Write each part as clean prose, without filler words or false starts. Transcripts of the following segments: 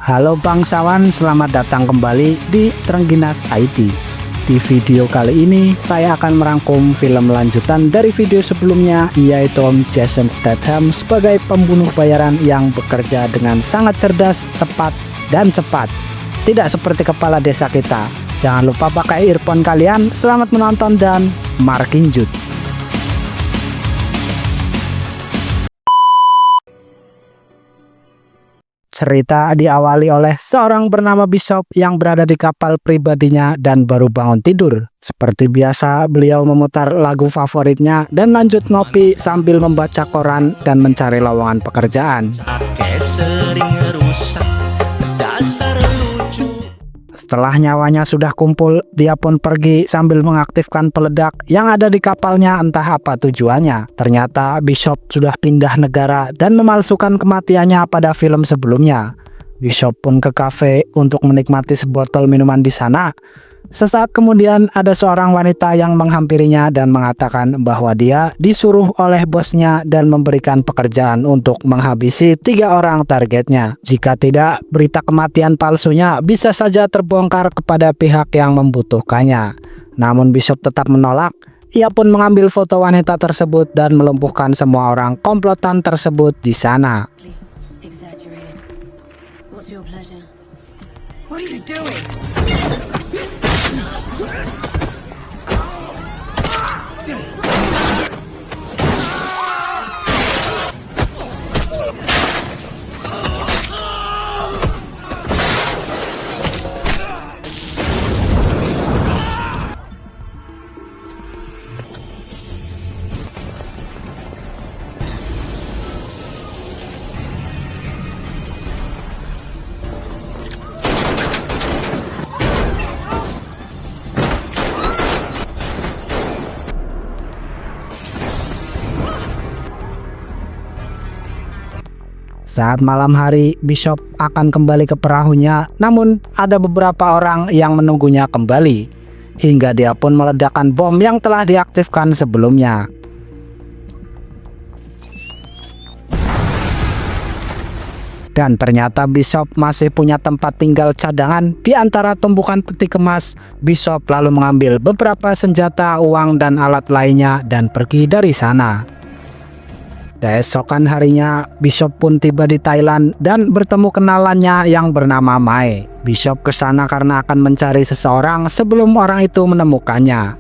Halo bangsawan, selamat datang kembali di Trengginas ID. Di video kali ini saya akan merangkum film lanjutan dari video sebelumnya, yaitu Jason Statham sebagai pembunuh bayaran yang bekerja dengan sangat cerdas, tepat, dan cepat. Tidak seperti kepala desa kita. Jangan lupa pakai earphone kalian. Selamat menonton dan markinjut. Cerita diawali oleh seorang bernama Bishop yang berada di kapal pribadinya dan baru bangun tidur. Seperti biasa, beliau memutar lagu favoritnya dan lanjut ngopi sambil membaca koran dan mencari lowongan pekerjaan. Setelah nyawanya sudah kumpul, dia pun pergi sambil mengaktifkan peledak yang ada di kapalnya, entah apa tujuannya. Ternyata Bishop sudah pindah negara dan memalsukan kematiannya pada film sebelumnya. Bishop pun ke kafe untuk menikmati sebotol minuman di sana. Sesaat kemudian ada seorang wanita yang menghampirinya dan mengatakan bahwa dia disuruh oleh bosnya dan memberikan pekerjaan untuk menghabisi 3 orang targetnya. Jika tidak, berita kematian palsunya bisa saja terbongkar kepada pihak yang membutuhkannya. Namun Bishop tetap menolak. Ia pun mengambil foto wanita tersebut dan melumpuhkan semua orang komplotan tersebut di sana. What are you doing? Saat malam hari, Bishop akan kembali ke perahunya, namun ada beberapa orang yang menunggunya kembali, hingga dia pun meledakkan bom yang telah diaktifkan sebelumnya. Dan ternyata Bishop masih punya tempat tinggal cadangan di antara tumpukan peti kemas. Bishop lalu mengambil beberapa senjata, uang, dan alat lainnya dan pergi dari sana. Keesokan harinya, Bishop pun tiba di Thailand dan bertemu kenalannya yang bernama Mai. Bishop ke sana karena akan mencari seseorang sebelum orang itu menemukannya.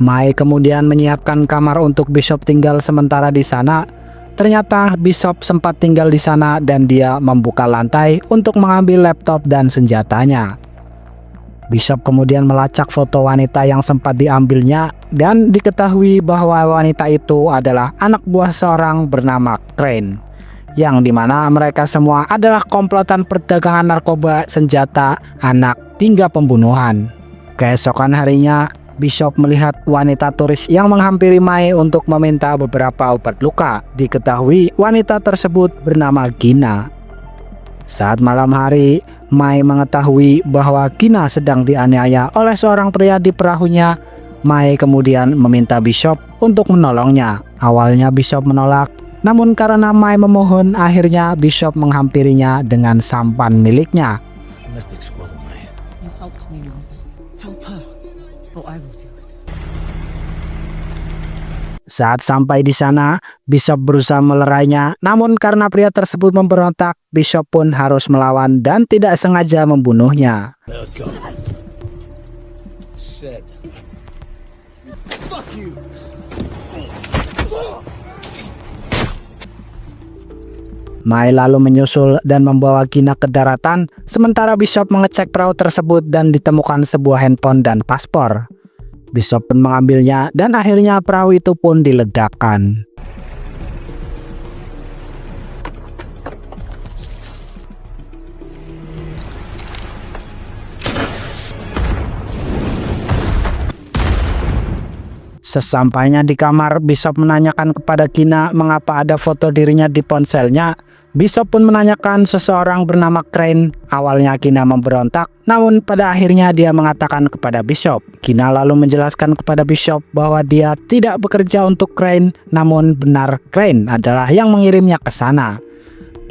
Mai kemudian menyiapkan kamar untuk Bishop tinggal sementara di sana. Ternyata Bishop sempat tinggal di sana dan dia membuka lantai untuk mengambil laptop dan senjatanya. Bishop kemudian melacak foto wanita yang sempat diambilnya dan diketahui bahwa wanita itu adalah anak buah seorang bernama Crane, yang dimana mereka semua adalah komplotan perdagangan narkoba, senjata, anak, hingga pembunuhan. Keesokan harinya, Bishop melihat wanita turis yang menghampiri Mai untuk meminta beberapa obat luka. Diketahui wanita tersebut bernama Gina. Saat malam hari, Mai mengetahui bahwa Gina sedang dianiaya oleh seorang pria di perahunya. Mai kemudian meminta Bishop untuk menolongnya. Awalnya Bishop menolak, namun karena Mai memohon, akhirnya Bishop menghampirinya dengan sampan miliknya. Saat sampai di sana, Bishop berusaha melerainya, namun karena pria tersebut memberontak, Bishop pun harus melawan dan tidak sengaja membunuhnya. Mai lalu menyusul dan membawa Gina ke daratan, sementara Bishop mengecek perahu tersebut dan ditemukan sebuah handphone dan paspor. Bishop pun mengambilnya dan akhirnya perahu itu pun diledakkan. Sesampainya di kamar, Bishop menanyakan kepada Gina mengapa ada foto dirinya di ponselnya. Bishop pun menanyakan seseorang bernama Crane. Awalnya Gina memberontak, namun pada akhirnya dia mengatakan kepada Bishop. Gina lalu menjelaskan kepada Bishop bahwa dia tidak bekerja untuk Crane, namun benar Crane adalah yang mengirimnya ke sana.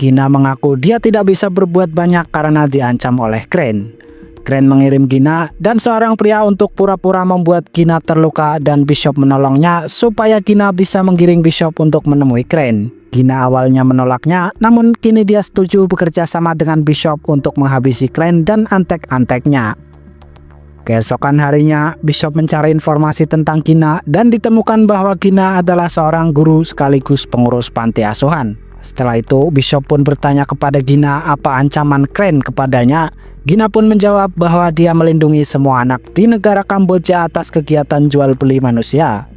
Gina mengaku dia tidak bisa berbuat banyak karena diancam oleh Crane. Crane mengirim Gina dan seorang pria untuk pura-pura membuat Gina terluka dan Bishop menolongnya supaya Gina bisa menggiring Bishop untuk menemui Crane. Gina awalnya menolaknya, namun kini dia setuju bekerja sama dengan Bishop untuk menghabisi Crane dan antek-anteknya. Keesokan harinya, Bishop mencari informasi tentang Gina dan ditemukan bahwa Gina adalah seorang guru sekaligus pengurus panti asuhan. Setelah itu, Bishop pun bertanya kepada Gina apa ancaman Crane kepadanya. Gina pun menjawab bahwa dia melindungi semua anak di negara Kamboja atas kegiatan jual beli manusia.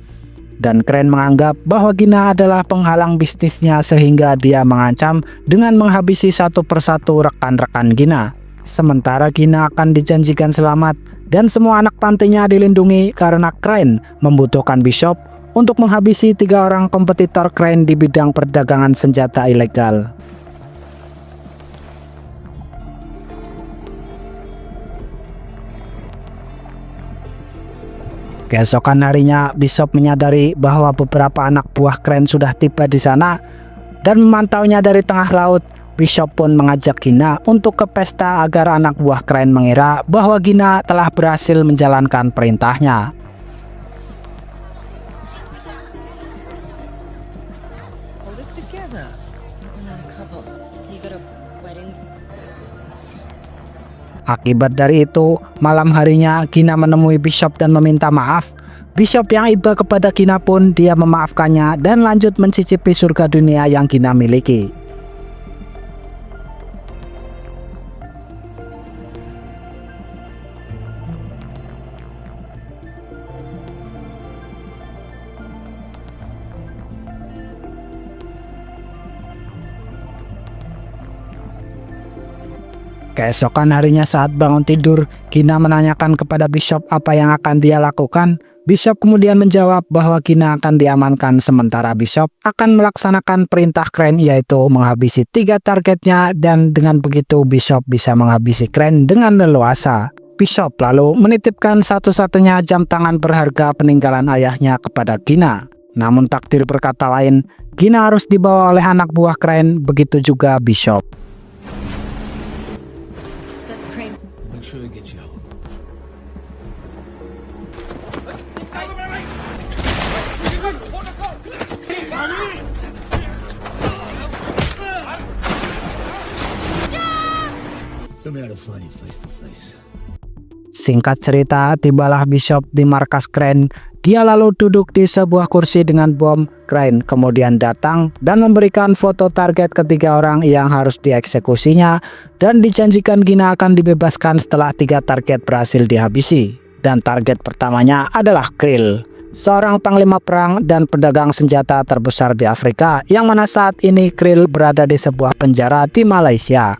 Dan Crane menganggap bahwa Gina adalah penghalang bisnisnya sehingga dia mengancam dengan menghabisi satu persatu rekan-rekan Gina. Sementara Gina akan dijanjikan selamat dan semua anak pantinya dilindungi karena Crane membutuhkan Bishop untuk menghabisi 3 orang kompetitor Crane di bidang perdagangan senjata ilegal. Keesokan harinya, Bishop menyadari bahwa beberapa anak buah Crane sudah tiba di sana dan memantaunya dari tengah laut. Bishop pun mengajak Gina untuk ke pesta agar anak buah Crane mengira bahwa Gina telah berhasil menjalankan perintahnya. Akibat dari itu, malam harinya Gina menemui Bishop dan meminta maaf. Bishop yang iba kepada Gina pun dia memaafkannya dan lanjut mencicipi surga dunia yang Gina miliki. Keesokan harinya saat bangun tidur, Gina menanyakan kepada Bishop apa yang akan dia lakukan. Bishop kemudian menjawab bahwa Gina akan diamankan sementara Bishop akan melaksanakan perintah Crane, yaitu menghabisi 3 targetnya, dan dengan begitu Bishop bisa menghabisi Crane dengan leluasa. Bishop lalu menitipkan satu-satunya jam tangan berharga peninggalan ayahnya kepada Gina. Namun takdir berkata lain, Gina harus dibawa oleh anak buah Crane, begitu juga Bishop. Singkat cerita, tibalah Bishop di markas Crane. Dia lalu duduk di sebuah kursi dengan bom. Crane kemudian datang dan memberikan foto target ketiga orang yang harus dieksekusinya, dan dijanjikan Gina akan dibebaskan setelah 3 target berhasil dihabisi. Dan target pertamanya adalah Krill, seorang panglima perang dan pedagang senjata terbesar di Afrika, yang mana saat ini Krill berada di sebuah penjara di Malaysia.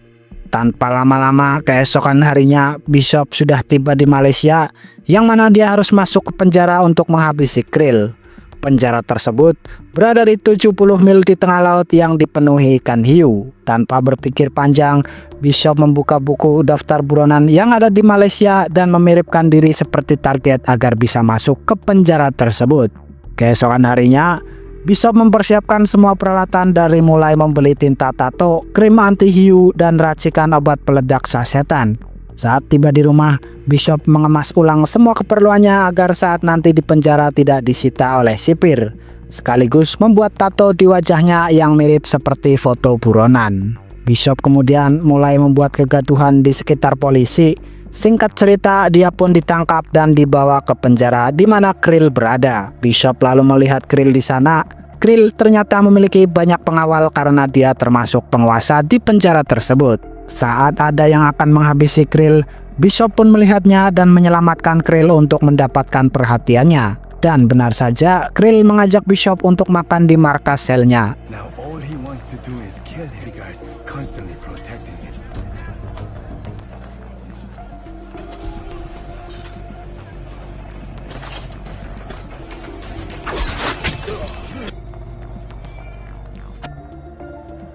Tanpa lama-lama, keesokan harinya Bishop sudah tiba di Malaysia, yang mana dia harus masuk ke penjara untuk menghabisi Krill. Penjara tersebut berada di 70 mil di tengah laut yang dipenuhi ikan hiu. Tanpa berpikir panjang, Bishop membuka buku daftar buronan yang ada di Malaysia dan memiripkan diri seperti target agar bisa masuk ke penjara tersebut. Keesokan harinya, Bishop mempersiapkan semua peralatan dari mulai membeli tinta tato, krim anti hiu, dan racikan obat peledak sasetan. Saat tiba di rumah, Bishop mengemas ulang semua keperluannya agar saat nanti di penjara tidak disita oleh sipir, sekaligus membuat tato di wajahnya yang mirip seperti foto buronan. Bishop kemudian mulai membuat kegaduhan di sekitar polisi. Singkat cerita, dia pun ditangkap dan dibawa ke penjara di mana Krill berada. Bishop lalu melihat Krill di sana. Krill ternyata memiliki banyak pengawal karena dia termasuk penguasa di penjara tersebut. Saat ada yang akan menghabisi Krill, Bishop pun melihatnya dan menyelamatkan Krill untuk mendapatkan perhatiannya. Dan benar saja, Krill mengajak Bishop untuk makan di markas selnya. Now all he wants to do is kill him. The guys constantly protecting him.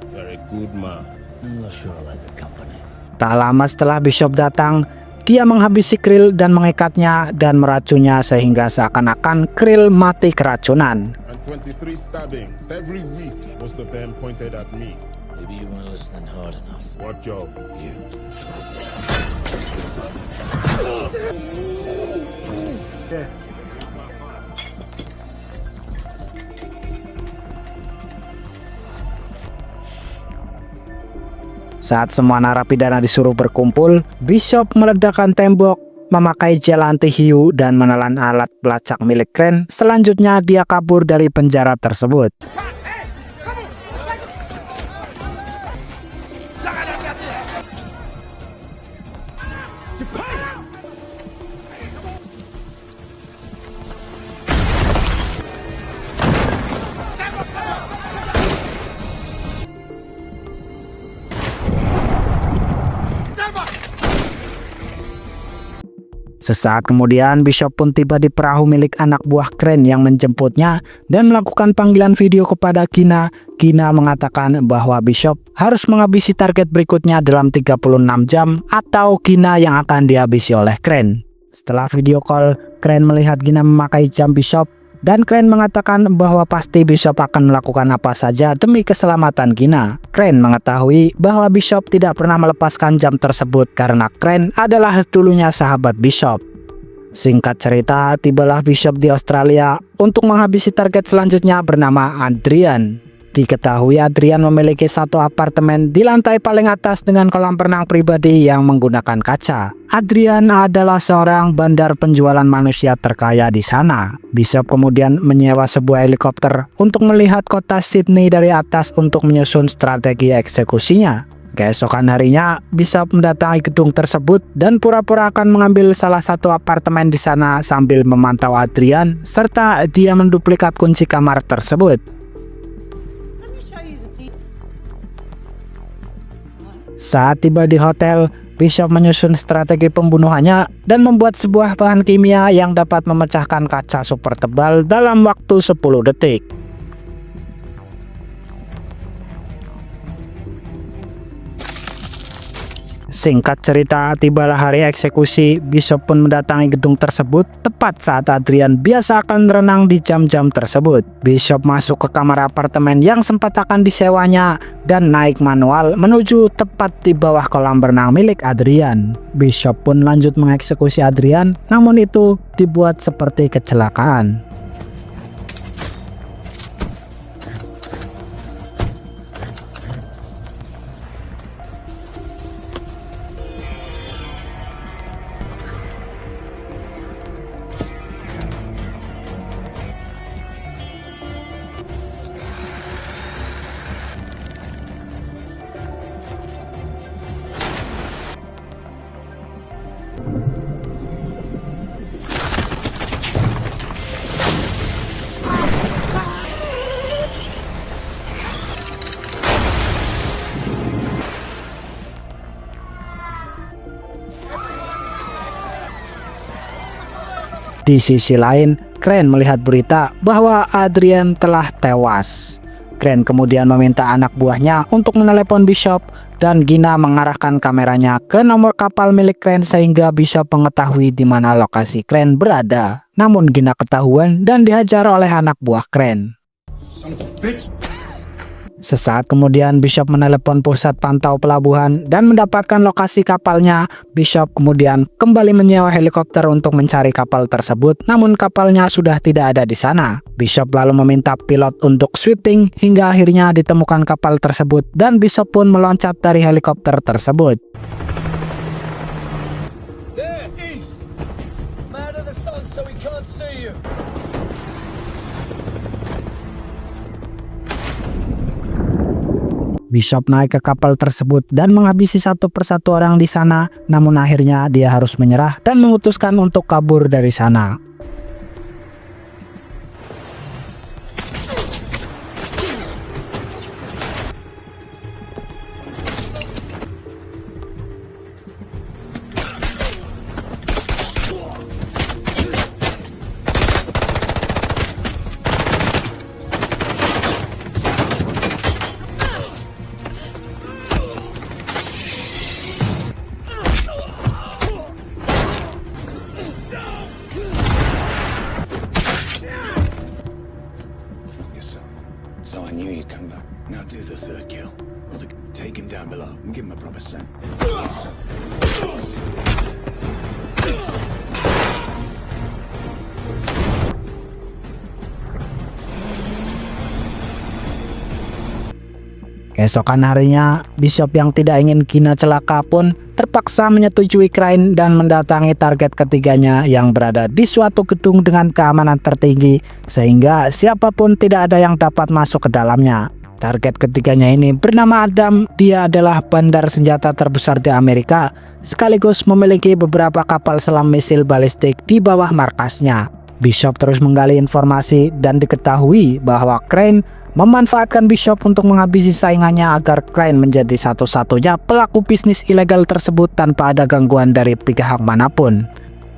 Very good man. I'm not sure I like the company. Tak lama setelah Bishop datang, dia menghabisi Krill dan mengikatnya dan meracunnya sehingga seakan-akan Krill mati keracunan. And 23 stabbings every week. Most of them pointed at me. Maybe you weren't listening hard enough. What job? You. Saat semua narapidana disuruh berkumpul, Bishop meledakkan tembok, memakai gel anti-hiu dan menelan alat pelacak milik Crane. Selanjutnya dia kabur dari penjara tersebut. Sesaat kemudian, Bishop pun tiba di perahu milik anak buah Crane yang menjemputnya dan melakukan panggilan video kepada Gina. Gina mengatakan bahwa Bishop harus menghabisi target berikutnya dalam 36 jam atau Gina yang akan dihabisi oleh Crane. Setelah video call, Crane melihat Gina memakai jam Bishop dan Crane mengatakan bahwa pasti Bishop akan melakukan apa saja demi keselamatan Gina. Crane mengetahui bahwa Bishop tidak pernah melepaskan jam tersebut karena Crane adalah dulunya sahabat Bishop. Singkat cerita, tibalah Bishop di Australia untuk menghabisi target selanjutnya bernama Adrian. Diketahui Adrian memiliki satu apartemen di lantai paling atas dengan kolam renang pribadi yang menggunakan kaca. Adrian adalah seorang bandar penjualan manusia terkaya di sana. Bishop kemudian menyewa sebuah helikopter untuk melihat kota Sydney dari atas untuk menyusun strategi eksekusinya. Keesokan harinya, Bishop mendatangi gedung tersebut dan pura-pura akan mengambil salah satu apartemen di sana sambil memantau Adrian, serta dia menduplikat kunci kamar tersebut. Saat tiba di hotel, Bishop menyusun strategi pembunuhannya dan membuat sebuah bahan kimia yang dapat memecahkan kaca super tebal dalam waktu 10 detik. Singkat cerita, tibalah hari eksekusi. Bishop pun mendatangi gedung tersebut tepat saat Adrian biasa akan berenang di jam-jam tersebut. Bishop masuk ke kamar apartemen yang sempat akan disewanya dan naik manual menuju tepat di bawah kolam renang milik Adrian. Bishop pun lanjut mengeksekusi Adrian, namun itu dibuat seperti kecelakaan. Di sisi lain, Crane melihat berita bahwa Adrian telah tewas. Crane kemudian meminta anak buahnya untuk menelepon Bishop dan Gina mengarahkan kameranya ke nomor kapal milik Crane sehingga Bishop mengetahui di mana lokasi Crane berada. Namun Gina ketahuan dan dihajar oleh anak buah Crane. Sesaat kemudian Bishop menelepon pusat pantau pelabuhan dan mendapatkan lokasi kapalnya. Bishop kemudian kembali menyewa helikopter untuk mencari kapal tersebut, namun kapalnya sudah tidak ada di sana. Bishop lalu meminta pilot untuk sweeping hingga akhirnya ditemukan kapal tersebut dan Bishop pun meloncat dari helikopter tersebut. There, east. Man of the sun, so we can't see you. Bishop naik ke kapal tersebut dan menghabisi satu persatu orang di sana, namun akhirnya dia harus menyerah dan memutuskan untuk kabur dari sana. So I knew you'd come back. Now do the third kill. Take him down below and give him a proper send. Keesokan harinya, Bishop yang tidak ingin Gina celaka pun terpaksa menyetujui Crane dan mendatangi target ketiganya yang berada di suatu gedung dengan keamanan tertinggi sehingga siapapun tidak ada yang dapat masuk ke dalamnya. Target ketiganya ini bernama Adam. Dia adalah bandar senjata terbesar di Amerika sekaligus memiliki beberapa kapal selam misil balistik di bawah markasnya. Bishop terus menggali informasi dan diketahui bahwa Crane memanfaatkan Bishop untuk menghabisi saingannya agar Crane menjadi satu-satunya pelaku bisnis ilegal tersebut tanpa ada gangguan dari pihak manapun.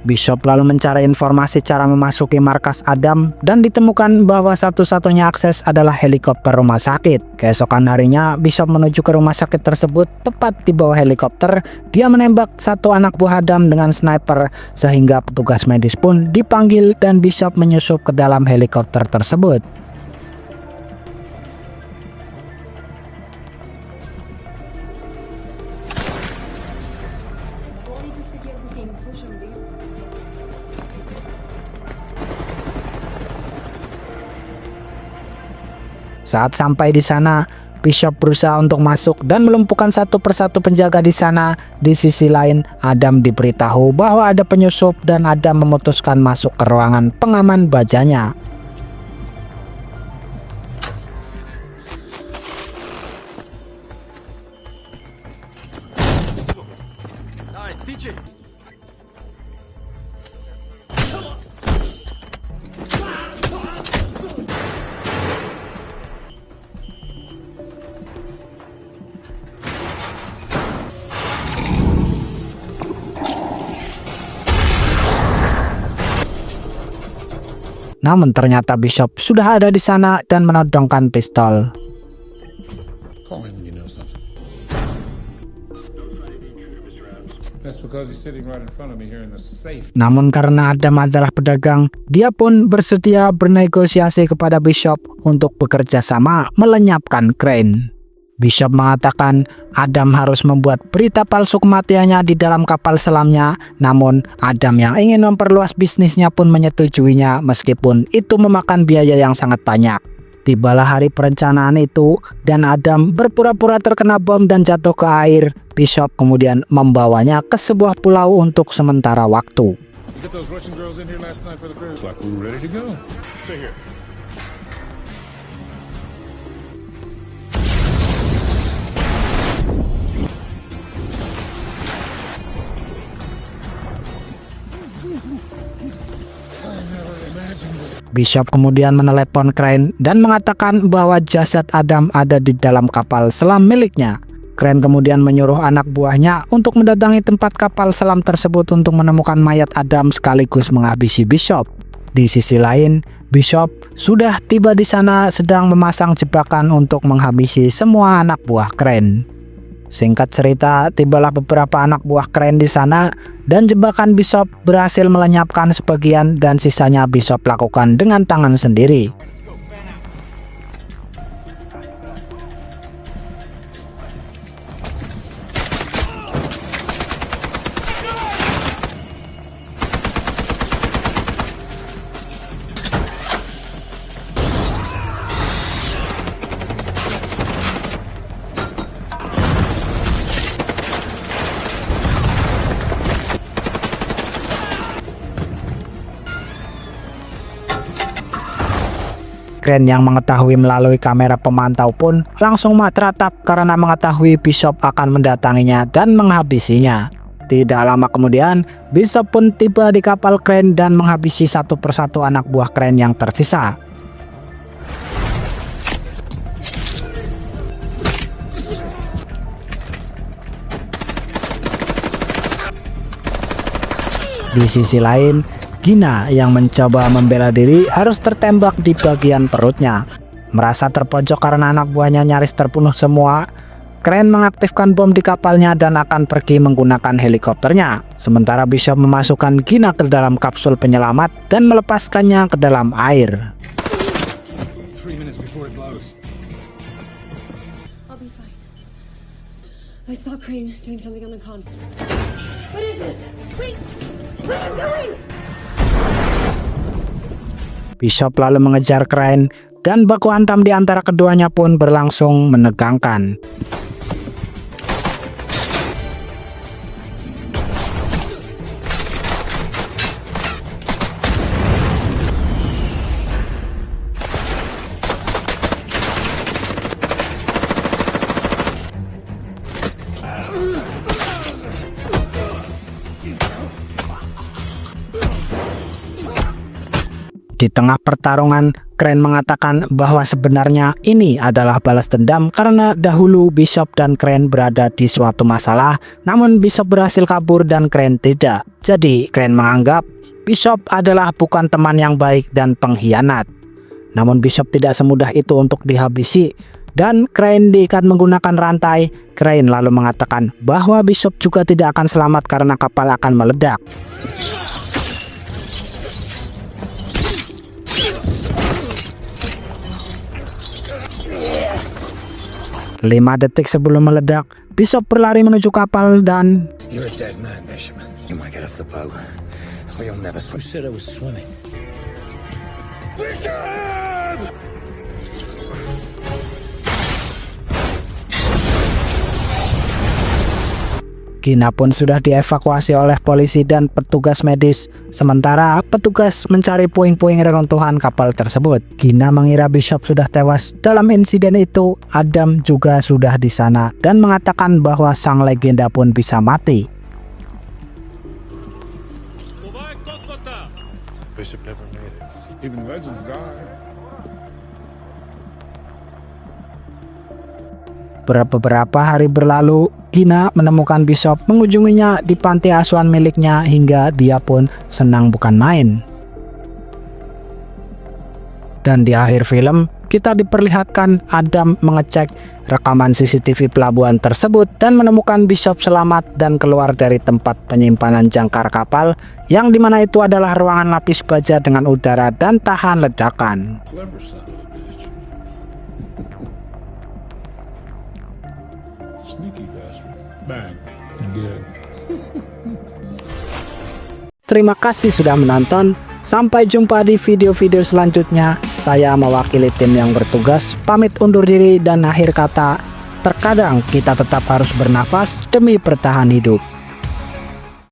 Bishop lalu mencari informasi cara memasuki markas Adam dan ditemukan bahwa satu-satunya akses adalah helikopter rumah sakit. Keesokan harinya, Bishop menuju ke rumah sakit tersebut. Tepat di bawah helikopter, dia menembak satu anak buah Adam dengan sniper sehingga petugas medis pun dipanggil dan Bishop menyusup ke dalam helikopter tersebut. Saat sampai di sana, Bishop berusaha untuk masuk dan melumpuhkan satu persatu penjaga di sana. Di sisi lain, Adam diberitahu bahwa ada penyusup dan Adam memutuskan masuk ke ruangan pengaman bajanya. Namun ternyata Bishop sudah ada di sana dan menodongkan pistol. Call me when you know something. That's because he's sitting right in front of me here in the safe. Namun karena Adam adalah pedagang, dia pun bersedia bernegosiasi kepada Bishop untuk bekerja sama melenyapkan Crane. Bishop mengatakan Adam harus membuat berita palsu kematiannya di dalam kapal selamnya, namun Adam yang ingin memperluas bisnisnya pun menyetujuinya meskipun itu memakan biaya yang sangat banyak. Tibalah hari perencanaan itu dan Adam berpura-pura terkena bom dan jatuh ke air. Bishop kemudian membawanya ke sebuah pulau untuk sementara waktu. You get those Russian girls in here last night for the cruise? Like we were ready to go. Stay here. Bishop kemudian menelepon Crane dan mengatakan bahwa jasad Adam ada di dalam kapal selam miliknya. Crane kemudian menyuruh anak buahnya untuk mendatangi tempat kapal selam tersebut untuk menemukan mayat Adam sekaligus menghabisi Bishop. Di sisi lain, Bishop sudah tiba di sana sedang memasang jebakan untuk menghabisi semua anak buah Crane. Singkat cerita, tibalah beberapa anak buah Crane di sana dan jebakan Bishop berhasil melenyapkan sebagian dan sisanya Bishop lakukan dengan tangan sendiri. Crane yang mengetahui melalui kamera pemantau pun langsung teratap karena mengetahui Bishop akan mendatanginya dan menghabisinya. Tidak lama kemudian, Bishop pun tiba di kapal Crane dan menghabisi satu persatu anak buah Crane yang tersisa. Di sisi lain, Gina yang mencoba membela diri harus tertembak di bagian perutnya. Merasa terpojok karena anak buahnya nyaris terbunuh semua, Crane mengaktifkan bom di kapalnya dan akan pergi menggunakan helikopternya. Sementara Bishop memasukkan Gina ke dalam kapsul penyelamat dan melepaskannya ke dalam air. 3 minutes before it blows. I'll be fine. I saw Crane doing something on the comms. What is this? Wait! What are you doing? Bishop lalu mengejar Crane dan baku hantam di antara keduanya pun berlangsung menegangkan. Di tengah pertarungan, Crane mengatakan bahwa sebenarnya ini adalah balas dendam karena dahulu Bishop dan Crane berada di suatu masalah, namun Bishop berhasil kabur dan Crane tidak. Jadi Crane menganggap Bishop adalah bukan teman yang baik dan pengkhianat. Namun Bishop tidak semudah itu untuk dihabisi dan Crane diikat menggunakan rantai. Crane lalu mengatakan bahwa Bishop juga tidak akan selamat karena kapal akan meledak. 5 detik sebelum meledak, Bishop berlari menuju kapal dan You're a dead man, Bishop. You might get off the boat, or you'll never swim. Who said I was swimming? Gina pun sudah dievakuasi oleh polisi dan petugas medis. Sementara petugas mencari puing-puing reruntuhan kapal tersebut. Gina mengira Bishop sudah tewas. Dalam insiden itu, Adam juga sudah di sana dan mengatakan bahwa sang legenda pun bisa mati. Bishop never made it. Even legends die. Beberapa hari berlalu, Gina menemukan Bishop mengunjunginya di panti asuhan miliknya hingga dia pun senang bukan main. Dan di akhir film, kita diperlihatkan Adam mengecek rekaman CCTV pelabuhan tersebut dan menemukan Bishop selamat dan keluar dari tempat penyimpanan jangkar kapal yang dimana itu adalah ruangan lapis baja dengan udara dan tahan ledakan. Clever son of a bitch. Sneaky bastard. Bang. And get it. Terima kasih sudah menonton. Sampai jumpa di video-video selanjutnya. Saya mewakili tim yang bertugas, pamit undur diri dan akhir kata, terkadang kita tetap harus bernafas demi bertahan hidup.